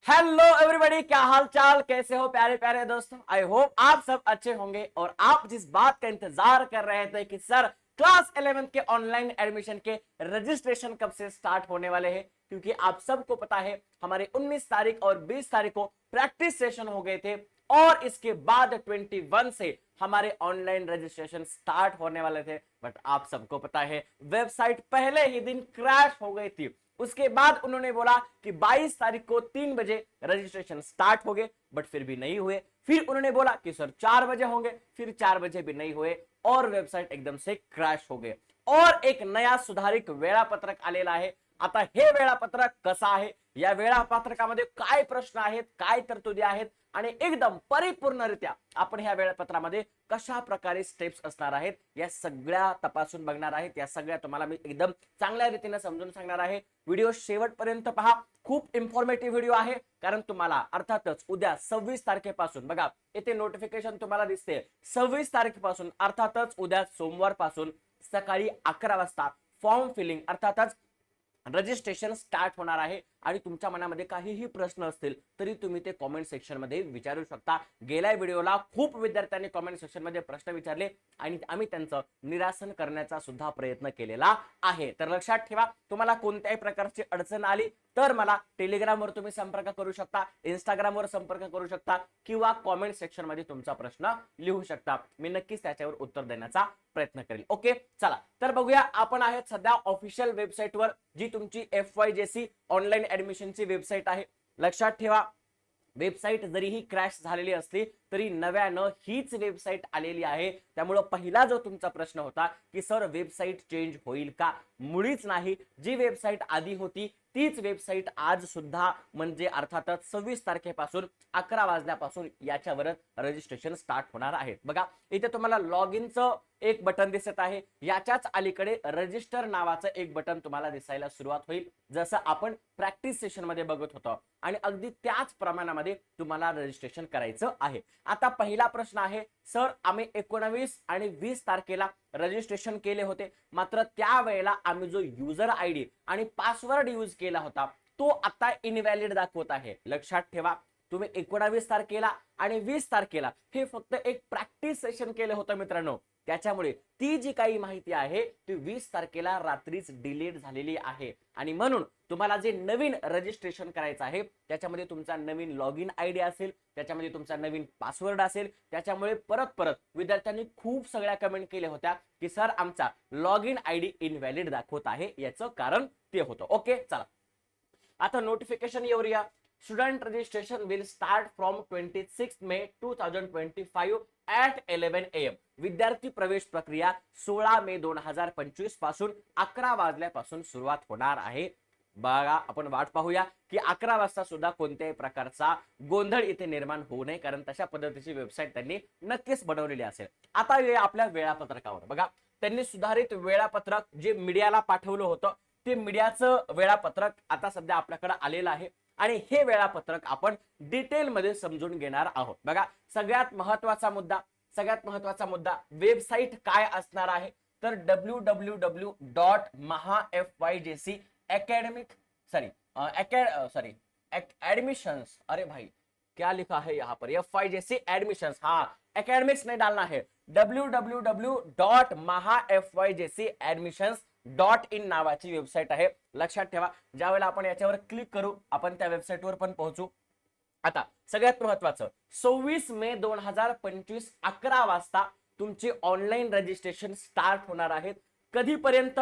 Hello everybody, क्या हाल चाल, कैसे हो प्यारे प्यारे दोस्तों। आई होप आप सब अच्छे होंगे और आप जिस बात का इंतजार कर रहे थे कि सर क्लास 11 के ऑनलाइन एडमिशन के रजिस्ट्रेशन कब से स्टार्ट होने वाले हैं, क्योंकि आप सबको पता है हमारे 19 तारीख और 20 तारीख को प्रैक्टिस सेशन हो गए थे और इसके बाद 21 से हमारे ऑनलाइन रजिस्ट्रेशन स्टार्ट होने वाले थे। बट आप सबको पता है वेबसाइट पहले ही दिन क्रैश हो गई थी। उसके बाद उन्होंने बोला कि 22 तारीख को 3 बजे रजिस्ट्रेशन स्टार्ट हो गए, बट फिर भी नहीं हुए। फिर उन्होंने बोला कि सर 4 बजे होंगे, फिर 4 बजे भी नहीं हुए और वेबसाइट एकदम से क्रैश हो गए। और एक नया सुधारित वेळापत्रक आलेला आहे। आता हे वेळापत्रक कसं आहे, या वेळापत्रकामध्ये काय प्रश्न आहेत, काय तरतुदी आहेत आणि एकदम परिपूर्णरित्या आपण ह्या वेळापत्रामध्ये कशा प्रकारे स्टेप्स असणार आहेत या सगळ्या तपासून बघणार आहेत। या सगळ्या तुम्हाला मी एकदम चांगल्या रीतीने समजून सांगणार आहे। व्हिडिओ शेवटपर्यंत पहा, खूप इन्फॉर्मेटिव्ह व्हिडिओ आहे। कारण तुम्हाला अर्थातच उद्या 26 तारखेपासून बघा इथे नोटिफिकेशन तुम्हाला दिसते 26 तारखेपासून अर्थातच उद्या सोमवार पासून सकाळी 11 वाजता फॉर्म फिलिंग अर्थातच रजिस्ट्रेशन स्टार्ट होणार आहे। आणि तुमच्या मनामध्ये काहीही प्रश्न असतील तरी तुम्ही ते कमेंट सेक्शन मध्ये विचारू शकता। गेल्या व्हिडिओला खूप विद्यार्थ्यांनी कमेंट सेक्शन मध्ये प्रश्न विचारले आणि आम्ही त्यांचं निरासन करण्याचा सुद्धा प्रयत्न केलेला आहे। तर लक्षात ठेवा, तुम्हाला कोणत्याही प्रकारची अडचण आली तर मला टेलिग्रामवर तुम्ही संपर्क करू शकता, इंस्टाग्रामवर संपर्क करू शकता किंवा कमेंट सेक्शन मध्ये तुमचा प्रश्न लिहू शकता। मी नक्कीच त्याच्यावर उत्तर देण्याचा प्रयत्न करेल। ओके, चला तर बघूया। आपण आहेत सध्या ऑफिशियल वेबसाईटवर, जी तुमची FYJC ऑनलाइन ऍडमिशनची वेबसाईट आहे। लक्षात ठेवा, वेबसाईट जरीही क्रॅश झालेली असली तरी नव्यानं हीच वेबसाईट आलेली आहे। त्यामुळे पहिला जो तुमचा प्रश्न होता की सर वेबसाईट चेंज होईल का, मुळीच नाही। जी वेबसाईट आधी होती तीच वेबसाईट आज सुद्धा म्हणजे अर्थातच 26 तारखेपासून 11 वाजल्यापासून याच्यावर रजिस्ट्रेशन स्टार्ट होणार आहे। बघा इथे तुम्हाला लॉग इनचं एक बटन दिसत आहे, याच्याच अलीकडे रजिस्टर नावाचं एक बटन तुम्हाला दिसायला सुरुवात होईल, जसं आपण प्रॅक्टिस सेशन मध्ये बघत होतो। आणि अगदी त्याच प्रमाणामध्ये तुम्हाला रजिस्ट्रेशन करायचं आहे। आता पहिला प्रश्न आहे, सर आम्ही 19 आणि 20 तारखेला रजिस्ट्रेशन केले होते, मात्र त्यावेळेला आम्ही जो युजर आयडी आणि पासवर्ड यूज केला होता तो आता इनव्हॅलिड दाखवत आहे। लक्षात ठेवा, तुम्ही 19 तारखेला आणि 20 तारखेला हे फक्त एक प्रॅक्टिस सेशन केलं होतं मित्रांनो, त्याच्यामुळे ती जी काही माहिती आहे ती 20 तारखेला रात्रीच डिलीट झालेली आहे। आणि म्हणून तुम्हाला जे नवीन रजिस्ट्रेशन करायचं आहे त्याच्यामध्ये तुमचा नवीन लॉग इन आयडी असेल, त्याच्यामध्ये तुमचा नवीन पासवर्ड असेल। त्याच्यामुळे परत परत विद्यार्थ्यांनी खूप सगळ्या कमेंट केल्या होत्या की सर आमचा लॉग इन आयडी इनव्हॅलिड दाखवत आहे, याचं कारण ते होतं। ओके, चला आता नोटिफिकेशन येऊया। Student registration will start from 26 may 2025 at 11 AM। विद्यार्थी प्रवेश प्रक्रिया 16 मे 2025 पासून 11 वाजल्यापासून सुरुवात होणार आहे। बघा आपण वाट पाहूया की 11 वाजता सुद्धा कोणत्याही प्रकारचा गोंधळ इथे निर्माण होऊ नये, कारण तशा पद्धतीची वेबसाईट त्यांनी नक्कीच बनवलेली असेल। आता आपल्या वेळापत्रकावर बघा, त्यांनी सुधारित वेळापत्रक जे मीडियाला पाठवलं होतं ते मीडियाचं वेळापत्रक आता सध्या आपल्याकडे आलेलं आहे आणि हे वेळापत्रक आपण डिटेल मध्ये समजून घेणार आहोत। बघा सगळ्यात महत्त्वाचा मुद्दा वेबसाईट काय असणार आहे तर www.mahaFYJC एडमिशंस, अरे भाई क्या लिखा है यहाँ पर, FYJC एडमिशंस, हाँ एकेडमिक्स नहीं डालना है, www.mahafyjcadmissions.in नावाची वेबसाईट आहे। लक्षात ठेवा, ज्यावेळेला आपण याच्यावर क्लिक करू आपण त्या वेबसाईटवर पण पोहोचू। आता सगळ्यात महत्त्वाचं 26 मे 2025 11 वाजता तुमची ऑनलाइन रजिस्ट्रेशन स्टार्ट होणार आहेत। कधीपर्यंत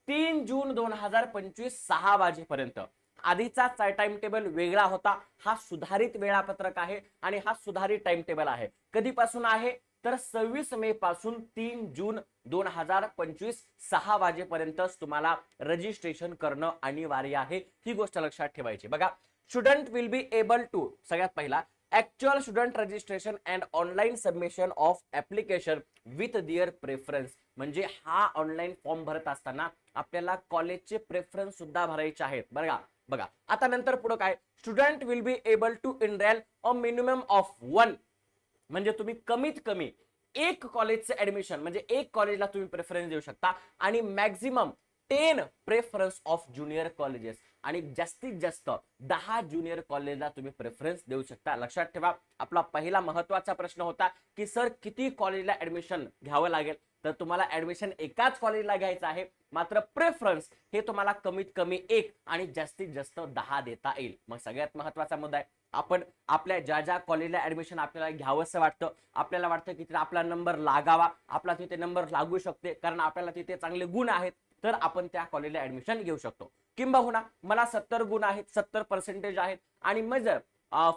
3 जून 2025 6 वाजेपर्यंत। आधीचा टाइम टेबल वेगळा होता, हा सुधारित वेळापत्रक आहे आणि हा सुधारित टाइम टेबल आहे। कधीपासून आहे तर 26 मे पासून 3 जून 2025 6 वाजेपर्यंतच तुम्हाला रजिस्ट्रेशन करणं अनिवार्य आहे, ही गोष्ट लक्षात ठेवायची। बघा student will be able to, सगळ्यात पहिला actual student registration and online submission of application with their preference, म्हणजे हा ऑनलाइन फॉर्म भरत असताना आपल्याला कॉलेजचे प्रेफरन्स सुद्धा भरायचे आहेत। बघा आता नंतर पुढे काय, student will be able to enroll a minimum of 1, म्हणजे तुम्ही कमीत कमी एक कॉलेजचे ऍडमिशन म्हणजे एक कॉलेजला तुम्ही प्रेफरन्स देऊ शकता आणि maximum 10 preference of junior colleges, आणि जास्तीत जास्त 10 ज्युनियर कॉलेजला तुम्ही प्रेफरन्स देऊ शकता. लक्षात ठेवा, आपला पहिला महत्वाचा प्रश्न होता की सर किती कॉलेजला ऍडमिशन घ्यावं लागेल. तर तुम्हाला ऍडमिशन एकाच कॉलेजला घ्यायचं आहे, मात्र प्रेफरन्स हे तुम्हाला कमीत कमी 1 आणि जास्तीत जास्त 10 देता येईल. मग सगळ्यात महत्वाचा मुद्दा आहे, आपण आपल्या ज्या ज्या कॉलेजला ऍडमिशन आपल्याला घ्यावंसं वाटतं, आपल्याला वाटतं की तिथे आपला नंबर लागावा, आपला तिथे नंबर लागू शकते कारण आपल्याला तिथे चांगले गुण आहेत, तर आपण त्या कॉलेजला ऍडमिशन घेऊ शकतो. किंबहुना मला 70 गुण आहेत, 70% आहेत आणि मग जर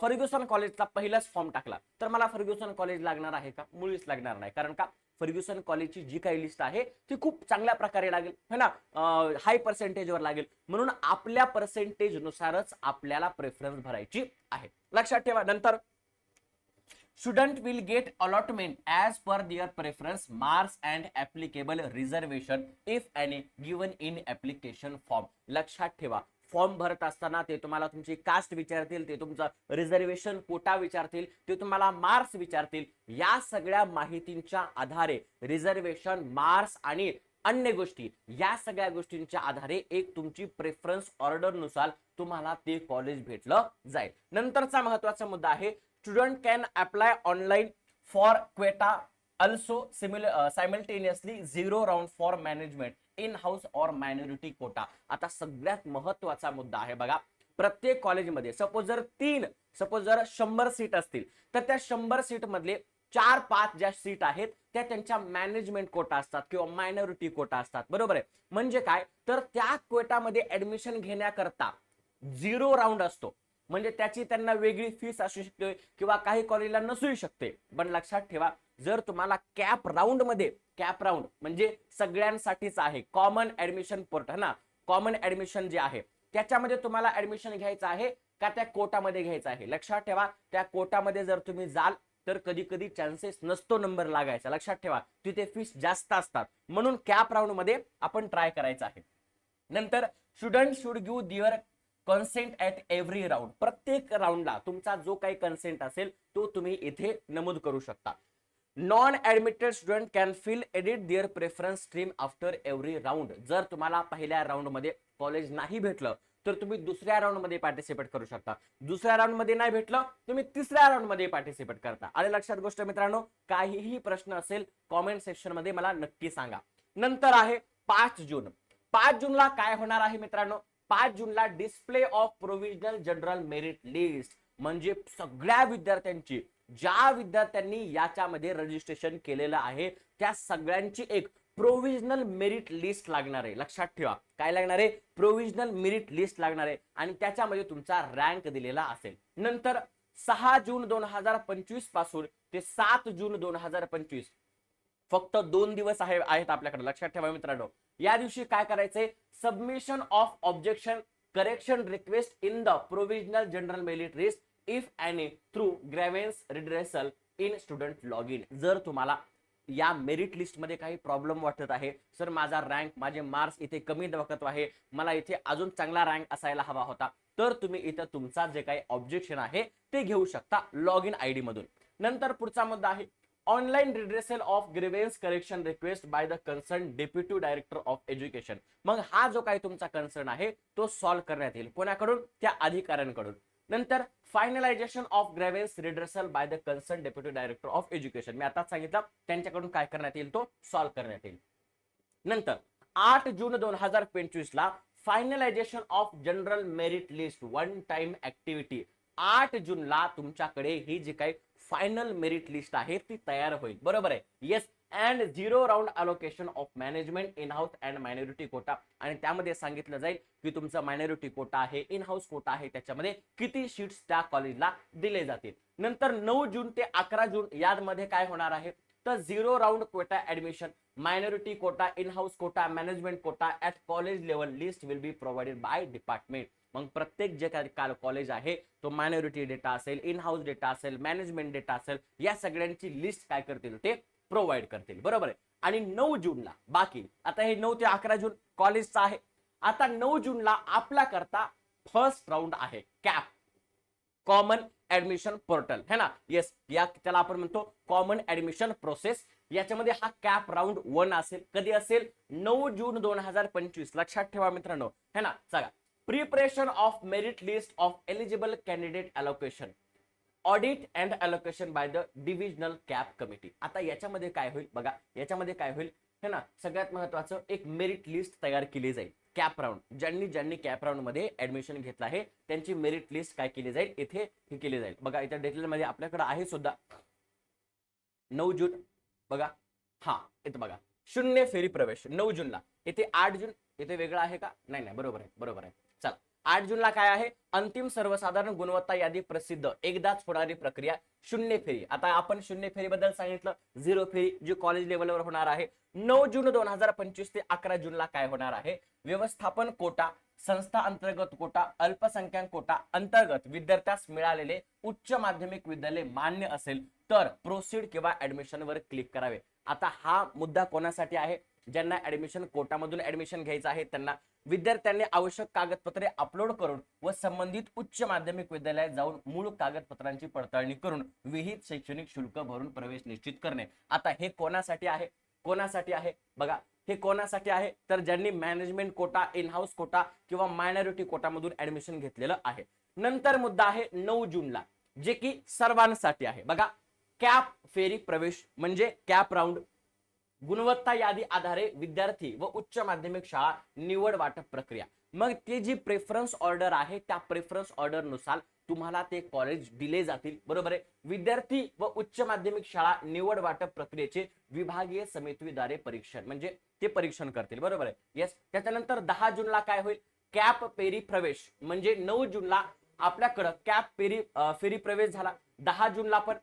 फर्ग्युसन कॉलेजचा पहिलाच फॉर्म टाकला तर मला फर्ग्युसन कॉलेज लागणार आहे का? मुळीच लागणार नाही. कारण का, फर्ग्युसन कॉलेजची जी काही लिस्ट आहे ती खूप चांगल्या प्रकारे लागेल है ना, हाय पर्सेंटेजवर लागेल. म्हणून आपल्या पर्सेंटेज नुसारच आपल्याला प्रेफरन्स भरायची आहे. लक्षात ठेवा. नंतर student will get allotment as per their preference marks and applicable reservation if any given in application form. लक्षात ठेवा, फॉर्म भरत असताना ते तुम्हाला तुमची कास्ट विचारतील, ते तुमचा रिझर्वेशन कोटा विचारतील, ते तुम्हाला मार्क्स विचारतील. या सगळ्या माहितींच्या आधारे रिझर्वेशन, मार्क्स आणि अन्य गोष्टी, या सगळ्या गोष्टींच्या आधारे एक तुमची प्रेफरन्स ऑर्डर नुसार तुम्हाला ते कॉलेज भेटलं जाईल. नंतरचा महत्वाचा मुद्दा आहे, student can apply online for quota also simultaneously 0 round for management in house or minority quota. आता सगळ्यात महत्वाचा मुद्दा आहे बघा, प्रत्येक कॉलेजमध्ये सपोज जर 100 सीट असतील तर त्या 100 सीट मधले 4-5 ज्या सीट आहेत त्या त्यांच्या मॅनेजमेंट कोटा असतात किंवा मायनॉरिटी कोटा असतात. बरोबर आहे. म्हणजे काय, तर त्या कोटामध्ये ऍडमिशन घेण्याकरता 0 राऊंड असतो, म्हणजे त्याची त्यांना वेगळी फीस असू शकते किंवा काही कॉलेजला नसूही शकते. पण लक्षात ठेवा, जर तुम्हाला कॅप राऊंड म्हणजे सगळ्यांसाठीच आहे, कॉमन ऍडमिशन पोर्टल ना, कॉमन ऍडमिशन जे आहे त्याच्यामध्ये तुम्हाला ऍडमिशन घ्यायचं आहे का त्या कोटामध्ये घ्यायचं आहे. लक्षात ठेवा, त्या कोटामध्ये जर तुम्ही जाल तर कधी कधी चान्सेस नसतो नंबर लागायचा. लक्षात ठेवा, तिथे फीस जास्त असतात, म्हणून कॅप राऊंड मध्ये आपण ट्राय करायचं आहे. नंतर student should give their consent at every round. प्रत्येक राऊंडला तुमचा जो काही कन्सेंट असेल तो तुम्ही इथे नमूद करू शकता. Non admitted student can fill edit their preference stream after every round. जर तुम्हाला पहिल्या राऊंड मध्ये कॉलेज नाही भेटलं तर तुम्ही दुसऱ्या राऊंड मध्ये पार्टिसिपेट करू शकता. दुसऱ्या राऊंड मध्ये नाही भेटलं तुम्ही तिसऱ्या राऊंड मध्ये पार्टिसिपेट करता. आणि लक्षात गोष्ट मित्रांनो, काहीही प्रश्न असेल कॉमेंट सेक्शन मध्ये मला नक्की सांगा. नंतर आहे 5 जून. 5 जूनला काय होणार आहे मित्रांनो, 5 जूनला display of provisional general merit list, म्हणजे सगळ्या विद्यार्थ्यांची, ज्या विद्यार्थ्यांनी याच्यामध्ये रजिस्ट्रेशन केलेलं आहे त्या सगळ्यांची एक प्रोव्हिजनल मेरिट लिस्ट लागणार आहे. लक्षात ठेवा, काय लागणार आहे, प्रोव्हिजनल मेरिट लिस्ट लागणार आहे आणि त्याच्यामध्ये तुमचा रँक दिलेला असेल. नंतर 6 जून 2025 पासून ते 7 जून 2025 फक्त 2 दिवस आहेत आपल्याकडे. लक्षात ठेवा मित्रांनो, या दिवशी काय करायचंय, submission of objection correction request in the provisional general merit list if any through grievance redressal in student log in. जर तुम्हाला या मेरिट लिस्ट मध्ये काही प्रॉब्लेम वाटत आहे, सर माझा रँक, माझे मार्क्स इथे कमी दाखवत आहे, मला इथे अजून चांगला रँक असायला हवा होता, तर तुम्ही इथे तुमचा जे काही ऑब्जेक्शन आहे ते घेऊ शकता लॉग इन आयडी मधून. नंतर पुढचा मुद्दा आहे online redressal of grievance correction request bye the concern deputy director of education. मग हा जो काही तुमचा कन्सर्न आहे तो सॉल्व्ह करण्यात येईल. कोणाकडून, त्या अधिकाऱ्यांकडून. नंतर finalisation of grievance redressal by the concern deputy director of education, मी आताच सांगितलं, त्यांच्याकडून काय करण्यात येईल, तो सॉल्व्ह करण्यात येईल. नंतर 8 जून 2025 ला finalisation of general merit list one time activity. 8 जूनला तुमच्याकडे ही जी काही फायनल मेरिट लिस्ट आहे ती तयार होईल. बरोबर आहे. Yes. And 0 round allocation of management in house and minority quota, आणि त्यामध्ये सांगितलं जाईल की तुमचा मायनॉरिटी कोटा आहे, इन हाऊस कोटा आहे, त्याच्यामध्ये किती सीट्स त्या कॉलेजला दिले जातील. नंतर 9 जून ते 11 जून यामध्ये काय होणार आहे, तर 0 round quota admission, minority quota, in house quota, management quota at college level list will be provided by department. मग प्रत्येक जे काही कॉलेज आहे तो मायनॉरिटी डेटा असेल, इन हाऊस डेटा असेल, मॅनेजमेंट डेटा असेल, या सगळ्यांची लिस्ट काय करतील, ते प्रोव्हाइड करतील. बरोबर आहे. आणि 9 जूनला बाकी, आता हे 9 ते 11 जून कॉलेजचा आहे. आता 9 जूनला आपला करता फर्स्ट राऊंड आहे, कॅप, कॉमन ऍडमिशन पोर्टल है ना. येस, या त्याला आपण म्हणतो कॉमन ऍडमिशन प्रोसेस. याच्यामध्ये हा कॅप राऊंड 1 असेल. कधी असेल, 9 जून 2025. लक्षात ठेवा मित्रांनो है ना. चला, preparation of merit list of eligible candidate allocation, audit and allocation by the divisional cap committee. आता याच्यामध्ये काय होईल बघा, याच्यामध्ये काय होईल है ना, सगळ्यात महत्वाचं एक मेरिट लिस्ट तयार केली जाईल. कॅप राऊंड, ज्यांनी कॅप राऊंड मध्ये ऍडमिशन घेतलं आहे त्यांची मेरिट लिस्ट काय केली जाईल, इथे हे केली जाईल. बघा इथे डिटेल मध्ये आपल्याकडे आहे सुद्धा 9 जून. बघा हा इथे बघा, शून्य फेरी प्रवेश 9 जूनला. इथे 8 जून, इथे वेगळं आहे का, नाही नाही बरोबर आहे, बरोबर आहे. चला 8 जूनला काय आहे, अंतिम सर्वसाधारण गुणवत्ता यादी प्रसिद्ध, एकदाच होणारी प्रक्रिया शून्य फेरी. आता आपण शून्य फेरी बद्दल सांगितलं, 0 फेरी जी कॉलेज लेवलवर होणार आहे. 9 जून 2025 ते 11 जूनला काय होणार आहे, व्यवस्थापन कोटा, संस्था अंतर्गत कोटा, अल्पसंख्याक कोटा अंतर्गत विद्यार्थ्यास मिळालेले उच्च माध्यमिक विद्यालय मान्य असेल तर प्रोसीड किंवा ऍडमिशन वर क्लिक करावे. आता हा मुद्दा कोणासाठी आहे, ज्यांना ऍडमिशन कोटामधून ऍडमिशन घ्यायचं आहे त्यांना. विद्यार्थ्यांनी आवश्यक कागदपत्रे अपलोड करून व संबंधित उच्च माध्यमिक विद्यालयात जाऊन मूळ कागदपत्रांची पडताळणी करून विहित शैक्षणिक शुल्क भरून प्रवेश निश्चित करणे. आता हे कोणासाठी आहे, कोणासाठी आहे बघा, हे कोणासाठी आहे तर ज्यांनी management quota, in house quota किंवा मायनॉरिटी कोटामधून ऍडमिशन घेतलेलं आहे. नंतर मुद्दा आहे 9 जूनला, जे की सर्वांसाठी आहे. बघा कॅप फेरी प्रवेश म्हणजे कॅप राऊंड, गुणवत्ता यादी आधारे विद्यार्थी व उच्च माध्यमिक शाळा निवड वाटप प्रक्रिया. मग ते जी प्रेफरन्स ऑर्डर आहे त्या प्रेफरन्स ऑर्डर नुसार तुम्हाला ते कॉलेज दिले जातील. बरोबर आहे. विद्यार्थी व उच्च माध्यमिक शाळा निवड वाटप प्रक्रियेचे विभागीय समितीद्वारे परीक्षण, म्हणजे ते परीक्षण करतील. बरोबर आहे. येस. त्याच्यानंतर 10 जूनला काय होईल, कॅप फेरी प्रवेश म्हणजे 9 जूनला आपल्याकडं कॅप फेरी प्रवेश झाला. 10 जूनला पण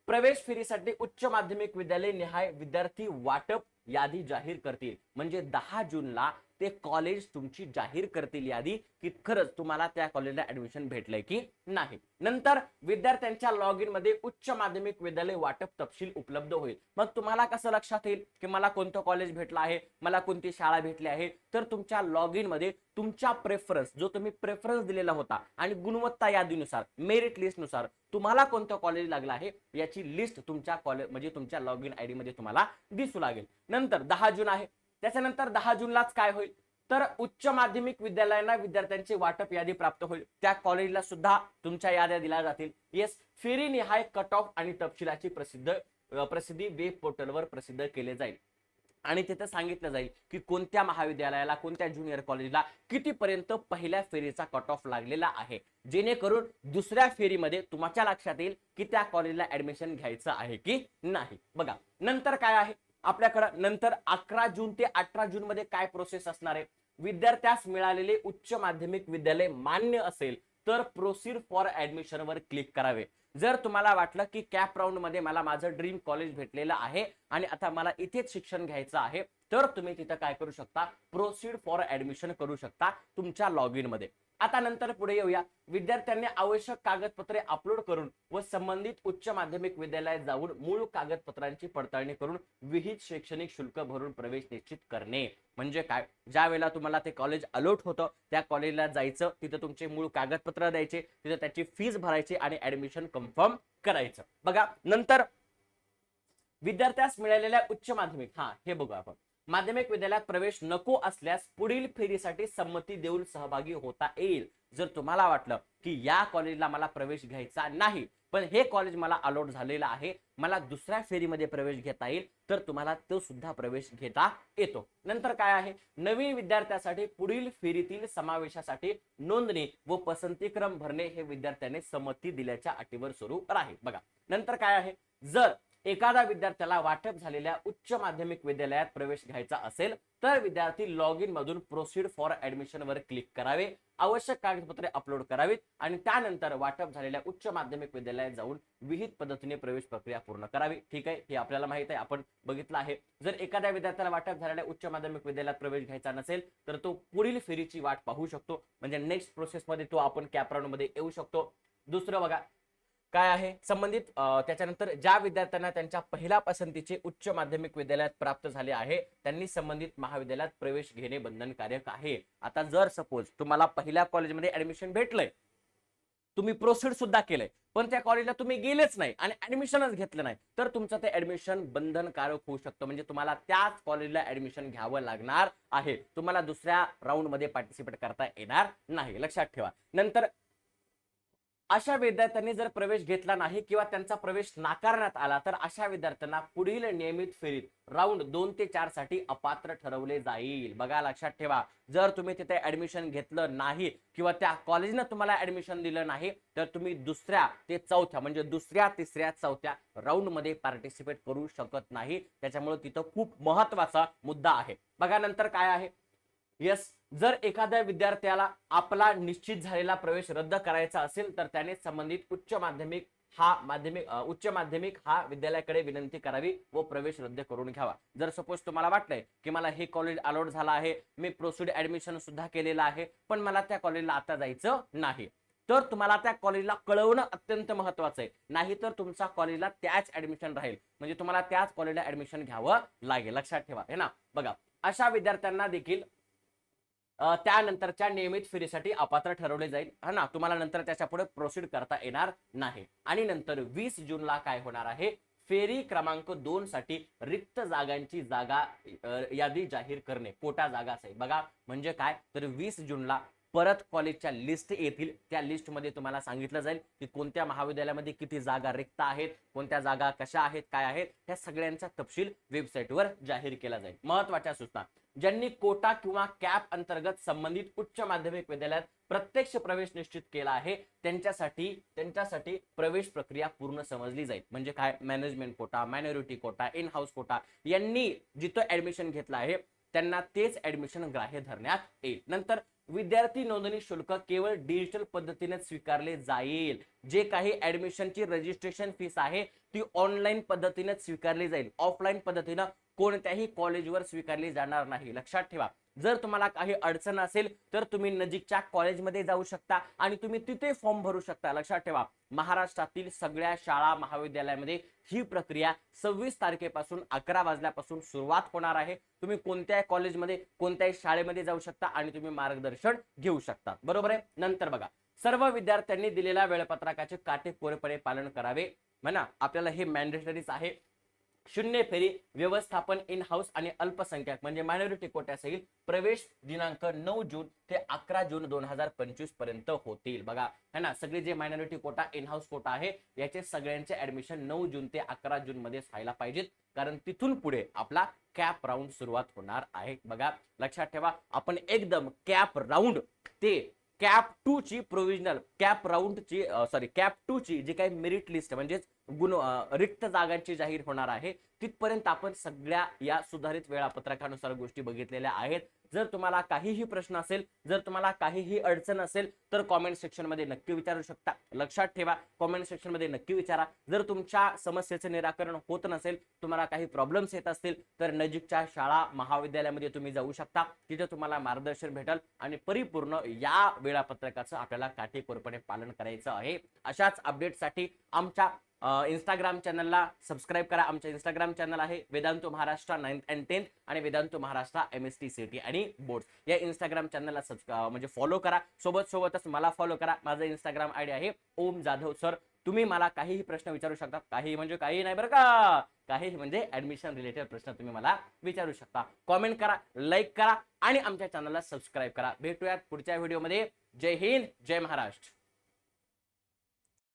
प्रवेश फेरीसाठी उच्च माध्यमिक विद्यालय निहाय विद्यार्थी वाटप यादी जाहीर करतील. म्हणजे 10 जूनला ते कॉलेज तुमची जाहीर करतील यादी की खरंच तुम्हाला त्या कॉलेजला ऍडमिशन भेटलंय की नाही. नंतर विद्यार्थ्यांच्या लॉग इन मध्ये उच्च माध्यमिक विद्यालय वाटप तपशील उपलब्ध होईल. मग तुम्हाला कसं लक्षात येईल की मला कोणतं कॉलेज भेटलं आहे, मला कोणती शाळा भेटली आहे, तर तुमच्या लॉग इन मध्ये तुमच्या प्रेफरन्स, जो तुम्ही प्रेफरन्स दिलेला होता आणि गुणवत्ता यादीनुसार मेरिट लिस्ट नुसार तुम्हाला कोणतं कॉलेज लागलं आहे याची लिस्ट तुमच्या कॉलेज म्हणजे तुमच्या लॉग इन आयडी मध्ये तुम्हाला दिसू लागेल. नंतर 10 जून आहे. त्याच्यानंतर 10 जूनलाच काय होईल तर उच्च माध्यमिक विद्यालयांना विद्यार्थ्यांची वाटप यादी प्राप्त होईल. त्या कॉलेजला सुद्धा तुमच्या याद्या दिल्या जातील. येस. फेरी निहाय कट ऑफ आणि तपशिलाची प्रसिद्धी वेब पोर्टलवर प्रसिद्ध केले जाईल आणि तिथे सांगितलं जाईल की कोणत्या महाविद्यालयाला, कोणत्या ज्युनियर कॉलेजला कितीपर्यंत पहिल्या फेरीचा कट ऑफ लागलेला आहे, जेणेकरून दुसऱ्या फेरीमध्ये तुमच्या लक्षात येईल की त्या कॉलेजला ऍडमिशन घ्यायचं आहे की नाही. बघा नंतर काय आहे आपल्याकडं, नंतर 11 जून ते 18 जून मध्ये काय प्रोसेस असणार आहे, विद्यार्थ्यास मिळालेले उच्च माध्यमिक विद्यालय मान्य असेल तर प्रोसीड फॉर ऍडमिशन वर क्लिक करावे. जर तुम्हाला वाटलं की कॅप राऊंड मध्ये मला माझं ड्रीम कॉलेज भेटलेलं आहे आणि आता मला इथेच शिक्षण घ्यायचं आहे तर तुम्ही तिथं काय करू शकता, प्रोसीड फॉर ऍडमिशन करू शकता तुमच्या लॉग इन मध्ये. आता नंतर पुढे येऊया. विद्यार्थ्यांनी आवश्यक कागदपत्रे अपलोड करून व संबंधित उच्च माध्यमिक विद्यालयात जाऊन मूळ कागदपत्रांची पडताळणी करून विहित शैक्षणिक शुल्क भरून प्रवेश निश्चित करणे. म्हणजे काय, ज्या वेळेला तुम्हाला ते कॉलेज अलॉट होतं त्या कॉलेजला जायचं, तिथे तुमचे मूळ कागदपत्र द्यायचे, तिथे त्याची फीस भरायची आणि ऍडमिशन कन्फर्म करायचं. बघा नंतर विद्यार्थ्यास मिळालेल्या उच्च माध्यमिक, हे बघू आपण, माध्यमिक विद्यालयात प्रवेश नको असल्यास पुढील फेरीसाठी संमती देऊन सहभागी होता येईल. जर तुम्हाला वाटलं की या कॉलेजला मला प्रवेश घ्यायचा नाही पण हे कॉलेज मला अलॉट झालेलं आहे, मला दुसऱ्या फेरीमध्ये प्रवेश घेता येईल, तर तुम्हाला तो सुद्धा प्रवेश घेता येतो. नंतर काय आहे, नवीन विद्यार्थ्यासाठी पुढील फेरीतील समावेशासाठी नोंदणी व पसंतीक्रम भरणे हे विद्यार्थ्याने संमती दिल्याच्या अटीवर सुरू राहील. बघा नंतर काय आहे, जर एखादा विद्यार्थ्याला वाटप झालेल्या उच्च माध्यमिक विद्यालयात प्रवेश घ्यायचा असेल तर विद्यार्थी लॉग इन मधून प्रोसीड फॉर ऍडमिशन वर क्लिक करावे, आवश्यक कागदपत्रे अपलोड करावीत आणि त्यानंतर वाटप झालेल्या उच्च माध्यमिक विद्यालयात जाऊन विहित पद्धतीने प्रवेश प्रक्रिया पूर्ण करावी. ठीक आहे, हे आपल्याला माहित आहे, आपण बघितलं आहे. जर एखाद्या विद्यार्थ्याला वाटप झालेल्या उच्च माध्यमिक विद्यालयात प्रवेश घ्यायचा नसेल तर तो पुढील फेरीची वाट पाहू शकतो, म्हणजे नेक्स्ट प्रोसेस मध्ये तो आपण कॅप राऊंड मध्ये येऊ शकतो. दुसरं बघा काय आहे, संबंधित त्याच्यानंतर ज्या विद्यार्थ्यांना त्यांच्या पहिल्या पसंतीचे उच्च माध्यमिक विद्यालयात प्राप्त झाले आहे त्यांनी संबंधित महाविद्यालयात प्रवेश घेणे बंधनकारक आहे. आता जर सपोज तुम्हाला पहिल्या कॉलेजमध्ये ऍडमिशन भेटलंय तुम्ही प्रोसीड सुद्धा केलंय पण त्या कॉलेजला तुम्ही गेलेच नाही आणि ऍडमिशनच घेतलं नाही, तर तुमचं ते ऍडमिशन बंधनकारक होऊ शकतं. म्हणजे तुम्हाला त्याच कॉलेजला ऍडमिशन घ्यावं लागणार आहे, तुम्हाला दुसऱ्या राऊंड मध्ये पार्टिसिपेट करता येणार नाही, लक्षात ठेवा. नंतर अशा विद्यार्थ्यांनी जर प्रवेश घेतला नाही किंवा त्यांचा प्रवेश नाकारण्यात आला तर अशा विद्यार्थ्यांना पुढील नियमित फेरीत राऊंड 2 ते 4 साठी अपात्र ठरवले जाईल. बघा लक्षात ठेवा, जर तुम्ही तिथे ऍडमिशन घेतलं नाही किंवा त्या कॉलेजनं तुम्हाला ऍडमिशन दिलं नाही तर तुम्ही दुसऱ्या ते चौथ्या म्हणजे दुसऱ्या तिसऱ्या चौथ्या राऊंड मध्ये पार्टिसिपेट करू शकत नाही. त्याच्यामुळे तिथं खूप महत्वाचा मुद्दा आहे. बघा नंतर काय आहे, यस, जर एखाद्या विद्यार्थ्याला आपला निश्चित झालेला प्रवेश रद्द करायचा असेल तर त्याने संबंधित उच्च माध्यमिक हा विद्यालयाकडे विनंती करावी व प्रवेश रद्द करून घ्यावा. जर सपोज तुम्हाला वाटलंय की मला हे कॉलेज अलॉट झालं आहे, मी प्रोसिड ऍडमिशन सुद्धा केलेलं आहे, पण मला त्या कॉलेजला आता जायचं नाही, तर तुम्हाला त्या कॉलेजला कळवणं अत्यंत महत्वाचं आहे. नाही तर तुमच्या कॉलेजला त्याच ऍडमिशन राहील, म्हणजे तुम्हाला त्याच कॉलेजला ऍडमिशन घ्यावं लागेल, लक्षात ठेवा है ना. बघा अशा विद्यार्थ्यांना देखील त्यानंतरच्या नियमित फेरीसाठी अपात्र ठरवले जाईल हा ना, तुम्हाला नंतर त्याच्या पुढे प्रोसीड करता येणार नाही. आणि नंतर 20 जूनला काय होणार आहे, फेरी क्रमांक 2 साठी रिक्त जागांची यादी जाहीर करणे, कोटा जागा असेल. बघा म्हणजे काय, तर 20 जूनला परत कॉलेजच्या लिस्ट येतील, त्या लिस्ट मध्ये तुम्हाला सांगितलं जाईल की कोणत्या महाविद्यालयामध्ये किती जागा रिक्त आहेत, कोणत्या जागा कशा आहेत, काय आहेत, ह्या सगळ्यांचा तपशील वेबसाईटवर जाहीर केला जाईल. महत्त्वाच्या सूचना, ज्यांनी कोटा किंवा कॅप अंतर्गत संबंधित उच्च माध्यमिक विद्यालयात प्रत्यक्ष प्रवेश निश्चित केला आहे त्यांच्यासाठी प्रवेश प्रक्रिया पूर्ण समजली जाईल. म्हणजे काय, management quota, minority quota, in house quota यांनी जिथं ऍडमिशन घेतलं आहे त्यांना तेच ऍडमिशन ग्राह्य धरण्यात येईल. नंतर विद्यार्थी नोंदणी शुल्क केवळ डिजिटल पद्धतीने स्वीकारले जाईल. जे काही ऍडमिशनची रजिस्ट्रेशन फीस आहे ती ऑनलाईन पद्धतीने स्वीकारली जाईल, ऑफलाईन पद्धतीने कोणत्याही कॉलेजवर स्वीकारली जाणार नाही, लक्षात ठेवा. जर तुम्हाला काही अडचण असेल तर तुम्ही नजीकच्या कॉलेजमध्ये जाऊ शकता आणि तुम्ही तिथे फॉर्म भरू शकता. लक्षात ठेवा, महाराष्ट्रातील सगळ्या शाळा महाविद्यालयामध्ये ही प्रक्रिया 26 तारखेपासून 11 वाजल्यापासून सुरुवात होणार आहे. तुम्ही कोणत्याही कॉलेजमध्ये कोणत्याही शाळेमध्ये जाऊ शकता आणि तुम्ही मार्गदर्शन घेऊ शकता, बरोबर आहे. नंतर बघा, सर्व विद्यार्थ्यांनी दिलेल्या वेळापत्रकाचे काटेकोरपणे पालन करावे म्हणा, आपल्याला हे मॅन्डेटरीच आहे. शून्य फेरी व्यवस्थापन इन हाऊस आणि अल्पसंख्याक म्हणजे मायनॉरिटी कोट्यासहित प्रवेश दिनांक 9 जून ते 11 जून 2025 पर्यंत होतील. बघा है ना, सगळे जे minority quota in house quota आहे याचे सगळ्यांचे ऍडमिशन 9 जून ते 11 जून मध्ये व्हायला पाहिजेत, कारण तिथून पुढे आपला कॅप राऊंड सुरुवात होणार आहे. बघा लक्षात ठेवा, आपण एकदम कॅप राऊंड ते कॅप 2 ची प्रोव्हिजनल कॅप कॅप 2 ची जी काही मेरिट लिस्ट म्हणजे रिक्त जागांची जाहीर होणार आहे तिथपर्यंत आपण सगळ्या या सुधारित वेळापत्रकानुसार गोष्टी बघितलेल्या आहेत. जर तुम्हाला काहीही प्रश्न असेल, जर तुम्हाला काहीही अडचण असेल तर कॉमेंट सेक्शन मध्ये नक्की विचारू शकता. लक्षात ठेवा, कॉमेंट सेक्शन मध्ये नक्की विचारा. जर तुमच्या समस्येचे निराकरण होत नसेल, तुम्हाला काही प्रॉब्लेम्स येत असतील तर नजीकच्या शाळा महाविद्यालयामध्ये तुम्ही जाऊ शकता, तिथे तुम्हाला मार्गदर्शन भेटेल आणि परिपूर्ण या वेळापत्रकाचं आपल्याला काटेकोरपणे पालन करायचं आहे. अशाच अपडेटसाठी आमच्या इंस्टाग्राम चॅनलला सबस्क्राईब करा. आमच्या इंस्टाग्राम चॅनल आहे वेदांतो महाराष्ट्र 9th and 10th आणि वेदांतो महाराष्ट्र MST CT आणि बोर्ड्स. या इंस्टाग्राम चॅनलला म्हणजे फॉलो करा, सोबतच मला फॉलो करा. माझं इंस्टाग्राम आयडी आहे ओम जाधव सर. तुम्ही मला काहीही प्रश्न विचारू शकता, काही म्हणजे काही नाही बरं का, काही म्हणजे ऍडमिशन रिलेटेड प्रश्न तुम्ही मला विचारू शकता. कॉमेंट करा, लाईक करा आणि आमच्या चॅनलला सबस्क्राईब करा. भेटूयात पुढच्या व्हिडिओमध्ये. जय हिंद, जय महाराष्ट्र.